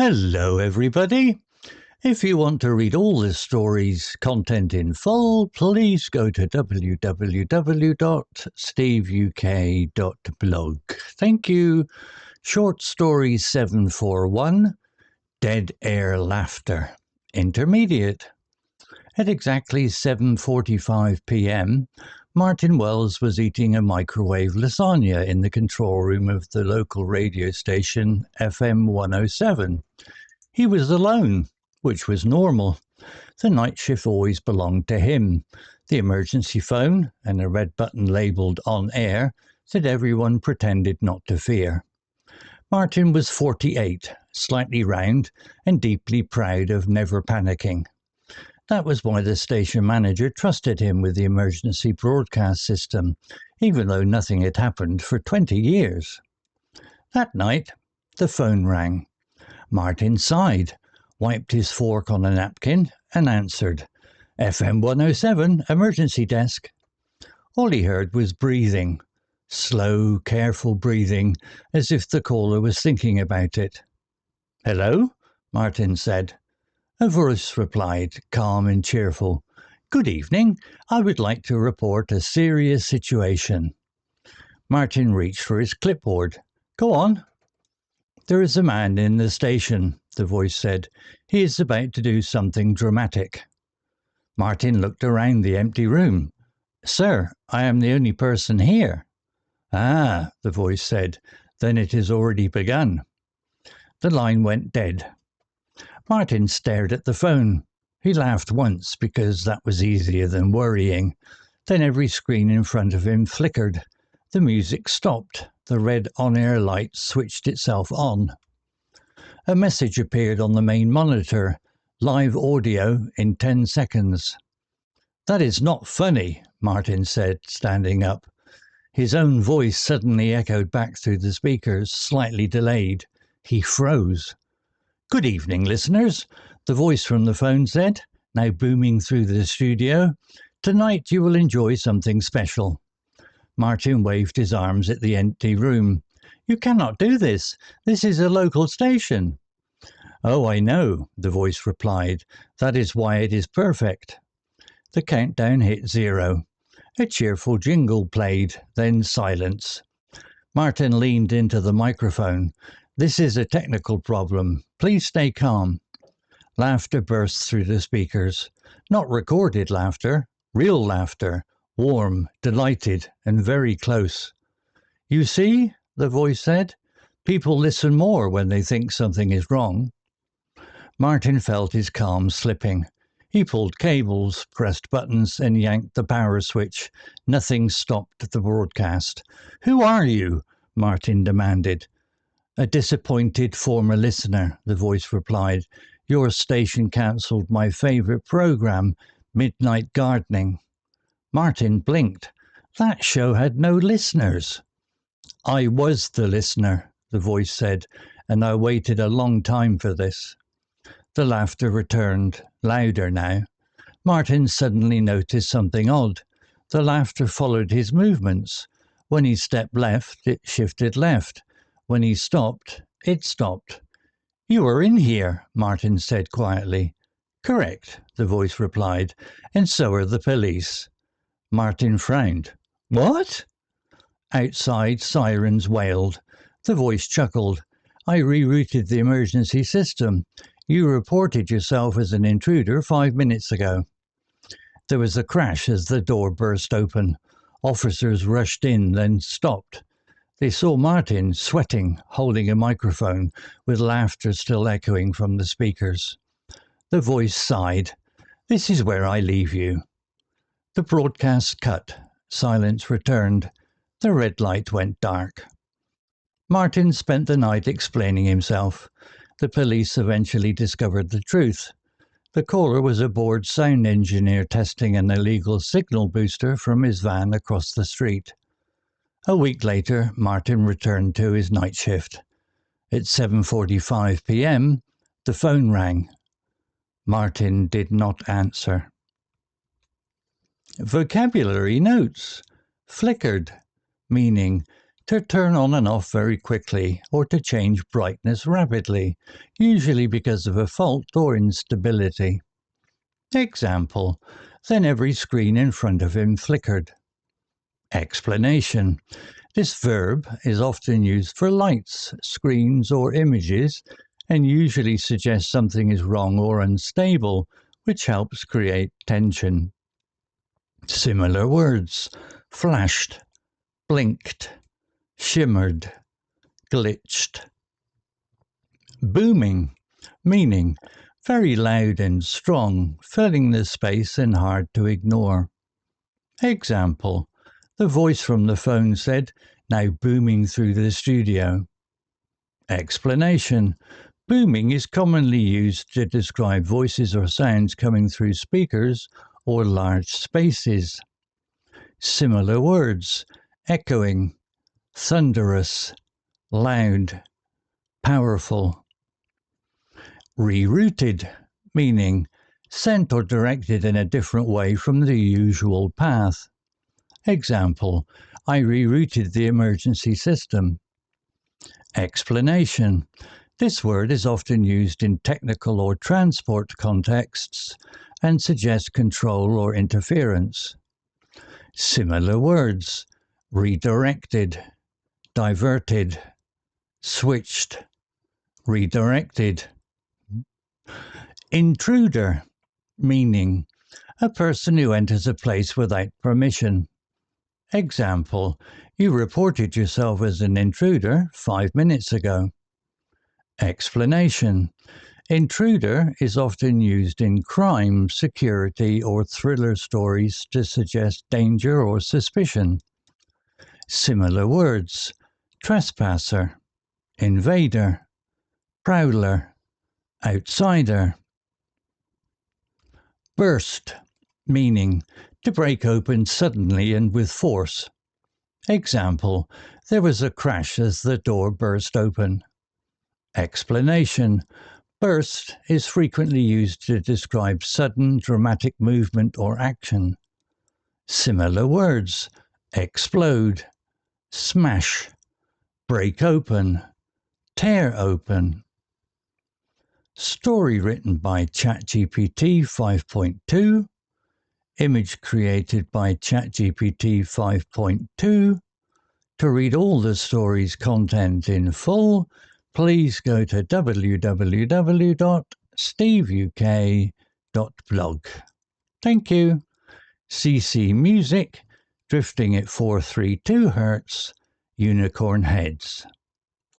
Hello everybody. If you want to read all the story's content in full, please go to www.steveuk.blog. Thank you. Short story 741, Dead Air Laughter. Intermediate. At exactly 7:45 p.m., Martin Wells was eating a microwave lasagna in the control room of the local radio station FM 107. He was alone, which was normal. The night shift always belonged to him. The emergency phone and a red button labelled on air that everyone pretended not to fear. Martin was 48, slightly round and deeply proud of never panicking. That was why the station manager trusted him with the emergency broadcast system, even though nothing had happened for 20 years. That night, the phone rang. Martin sighed, wiped his fork on a napkin, and answered, FM 107, emergency desk. All he heard was breathing, slow, careful breathing, as if the caller was thinking about it. Hello? Martin said. A voice replied, calm and cheerful. Good evening. I would like to report a serious situation. Martin reached for his clipboard. Go on. There is a man in the station, the voice said. He is about to do something dramatic. Martin looked around the empty room. Sir, I am the only person here. Ah, the voice said. Then it has already begun. The line went dead. Martin stared at the phone. He laughed once because that was easier than worrying. Then every screen in front of him flickered. The music stopped. The red on-air light switched itself on. A message appeared on the main monitor. Live audio in 10 seconds. That is not funny, Martin said, standing up. His own voice suddenly echoed back through the speakers, slightly delayed. He froze. Good evening, listeners, the voice from the phone said, now booming through the studio. Tonight you will enjoy something special. Martin waved his arms at the empty room. You cannot do this. This is a local station. Oh, I know, the voice replied. That is why it is perfect. The countdown hit 0. A cheerful jingle played, then silence. Martin leaned into the microphone. This is a technical problem. Please stay calm. Laughter burst through the speakers. Not recorded laughter, real laughter, warm, delighted, and very close. You see, the voice said, people listen more when they think something is wrong. Martin felt his calm slipping. He pulled cables, pressed buttons, and yanked the power switch. Nothing stopped the broadcast. Who are you? Martin demanded. A disappointed former listener, the voice replied. Your station cancelled my favourite programme, Midnight Gardening. Martin blinked. That show had no listeners. I was the listener, the voice said, and I waited a long time for this. The laughter returned, louder now. Martin suddenly noticed something odd. The laughter followed his movements. When he stepped left, it shifted left. When he stopped, it stopped. You are in here, Martin said quietly. Correct, the voice replied, and so are the police. Martin frowned. What? Outside, sirens wailed. The voice chuckled. I rerouted the emergency system. You reported yourself as an intruder 5 minutes ago. There was a crash as the door burst open. Officers rushed in, then stopped. They saw Martin, sweating, holding a microphone, with laughter still echoing from the speakers. The voice sighed. This is where I leave you. The broadcast cut. Silence returned. The red light went dark. Martin spent the night explaining himself. The police eventually discovered the truth. The caller was a bored sound engineer testing an illegal signal booster from his van across the street. A week later, Martin returned to his night shift. At 7:45 p.m., the phone rang. Martin did not answer. Vocabulary notes. Flickered, meaning to turn on and off very quickly or to change brightness rapidly, usually because of a fault or instability. Example, then every screen in front of him flickered. Explanation. This verb is often used for lights, screens, or images, and usually suggests something is wrong or unstable, which helps create tension. Similar words: flashed, blinked, shimmered, glitched. Booming, meaning very loud and strong, filling the space and hard to ignore. Example, the voice from the phone said, now booming through the studio. Explanation, booming is commonly used to describe voices or sounds coming through speakers or large spaces. Similar words: echoing, thunderous, loud, powerful. Rerouted, meaning sent or directed in a different way from the usual path. Example, I rerouted the emergency system. Explanation. This word is often used in technical or transport contexts and suggests control or interference. Similar words: redirected, diverted, switched, redirected. Intruder, meaning a person who enters a place without permission. Example, you reported yourself as an intruder 5 minutes ago. Explanation. Intruder is often used in crime, security, or thriller stories to suggest danger or suspicion. Similar words: trespasser, invader, prowler, outsider. Burst, meaning to break open suddenly and with force. Example, there was a crash as the door burst open. Explanation. Burst is frequently used to describe sudden, dramatic movement or action. Similar words: explode, smash, break open, tear open. Story written by ChatGPT 5.2. Image created by ChatGPT 5.2. To read all the story's content in full, please go to www.steveuk.blog. Thank you. CC Music, drifting at 432 Hz, Unicorn Heads.